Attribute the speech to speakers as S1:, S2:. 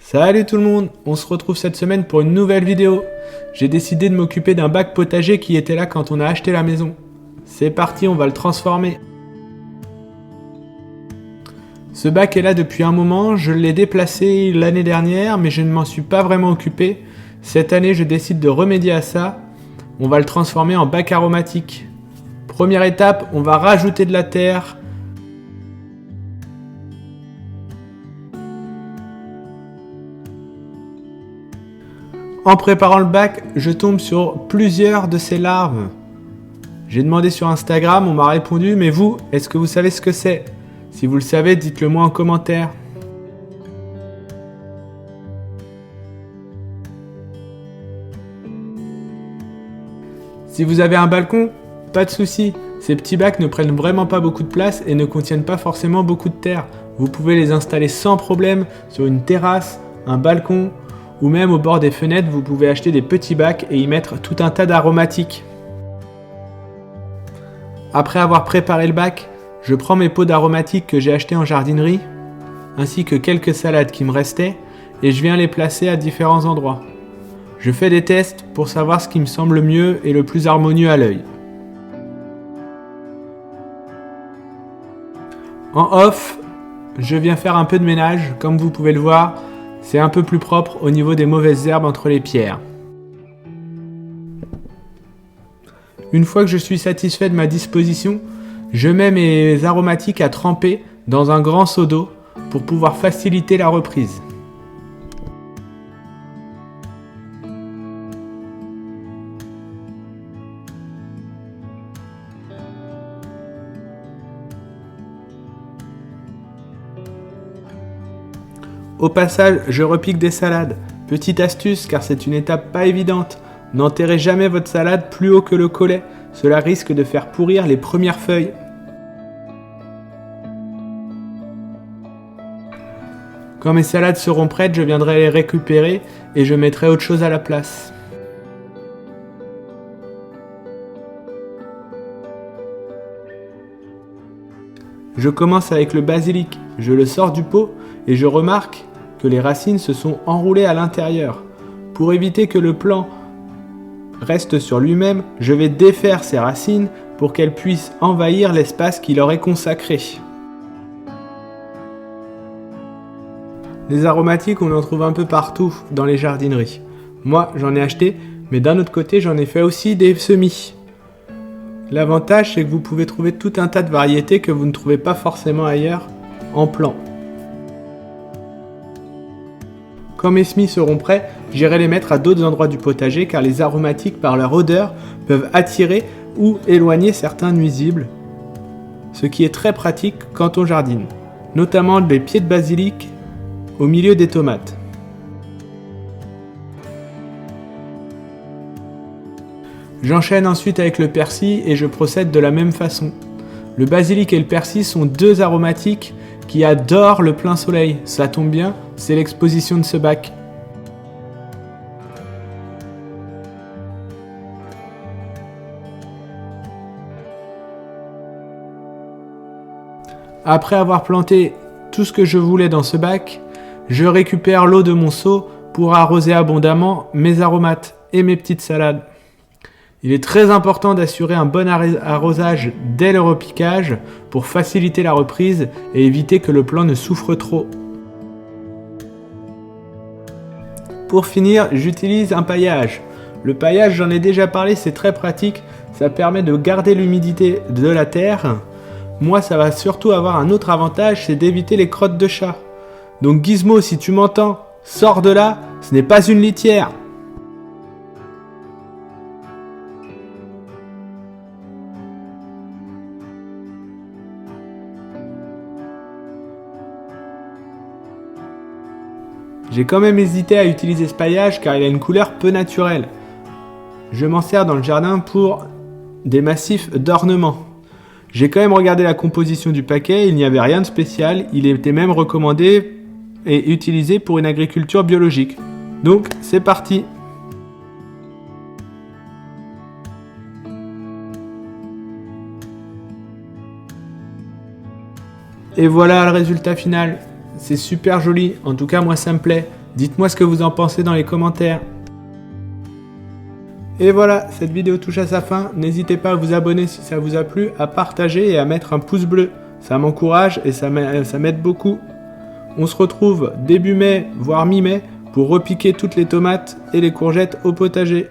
S1: Salut tout le monde, on se retrouve cette semaine pour une nouvelle vidéo. J'ai décidé de m'occuper d'un bac potager qui était là quand on a acheté la maison. C'est parti, on va le transformer. Ce bac est là depuis un moment, je l'ai déplacé l'année dernière mais je ne m'en suis pas vraiment occupé. Cette année je décide de remédier à ça. On va le transformer en bac aromatique. Première étape, on va rajouter de la terre. En préparant le bac, je tombe sur plusieurs de ces larves. J'ai demandé sur Instagram, on m'a répondu, mais vous, est-ce que vous savez ce que c'est? Si vous le savez, dites-le moi en commentaire. Si vous avez un balcon, pas de souci. Ces petits bacs ne prennent vraiment pas beaucoup de place et ne contiennent pas forcément beaucoup de terre. Vous pouvez les installer sans problème sur une terrasse, un balcon, ou même au bord des fenêtres, vous pouvez acheter des petits bacs et y mettre tout un tas d'aromatiques. Après avoir préparé le bac, je prends mes pots d'aromatiques que j'ai achetés en jardinerie, ainsi que quelques salades qui me restaient, et je viens les placer à différents endroits. Je fais des tests pour savoir ce qui me semble mieux et le plus harmonieux à l'œil. En off, je viens faire un peu de ménage, comme vous pouvez le voir. C'est un peu plus propre au niveau des mauvaises herbes entre les pierres. Une fois que je suis satisfait de ma disposition, je mets mes aromatiques à tremper dans un grand seau d'eau pour pouvoir faciliter la reprise. Au passage, je repique des salades. Petite astuce, car c'est une étape pas évidente. N'enterrez jamais votre salade plus haut que le collet. Cela risque de faire pourrir les premières feuilles. Quand mes salades seront prêtes, je viendrai les récupérer et je mettrai autre chose à la place. Je commence avec le basilic. Je le sors du pot et je remarque que les racines se sont enroulées à l'intérieur. Pour éviter que le plant reste sur lui-même, je vais défaire ces racines pour qu'elles puissent envahir l'espace qui leur est consacré. Les aromatiques, on en trouve un peu partout dans les jardineries. Moi, j'en ai acheté, mais d'un autre côté, j'en ai fait aussi des semis. L'avantage, c'est que vous pouvez trouver tout un tas de variétés que vous ne trouvez pas forcément ailleurs en plan. Quand mes semis seront prêts, j'irai les mettre à d'autres endroits du potager car les aromatiques, par leur odeur, peuvent attirer ou éloigner certains nuisibles, ce qui est très pratique quand on jardine, notamment les pieds de basilic au milieu des tomates. J'enchaîne ensuite avec le persil et je procède de la même façon. Le basilic et le persil sont deux aromatiques qui adorent le plein soleil. Ça tombe bien, c'est l'exposition de ce bac. Après avoir planté tout ce que je voulais dans ce bac, je récupère l'eau de mon seau pour arroser abondamment mes aromates et mes petites salades. Il est très important d'assurer un bon arrosage dès le repiquage pour faciliter la reprise et éviter que le plant ne souffre trop. Pour finir, j'utilise un paillage. Le paillage, j'en ai déjà parlé, c'est très pratique. Ça permet de garder l'humidité de la terre. Moi, ça va surtout avoir un autre avantage, c'est d'éviter les crottes de chat. Donc Gizmo, si tu m'entends, sors de là, ce n'est pas une litière. J'ai quand même hésité à utiliser ce paillage car il a une couleur peu naturelle. Je m'en sers dans le jardin pour des massifs d'ornement. J'ai quand même regardé la composition du paquet, il n'y avait rien de spécial, il était même recommandé et utilisé pour une agriculture biologique. Donc c'est parti! Et voilà le résultat final. c'est super joli. En tout cas, moi, ça me plaît. Dites-moi ce que vous en pensez dans les commentaires. Et voilà, cette vidéo touche à sa fin. N'hésitez pas à vous abonner si ça vous a plu, à partager et à mettre un pouce bleu. Ça m'encourage et ça m'aide beaucoup. On se retrouve début mai, voire mi-mai, pour repiquer toutes les tomates et les courgettes au potager.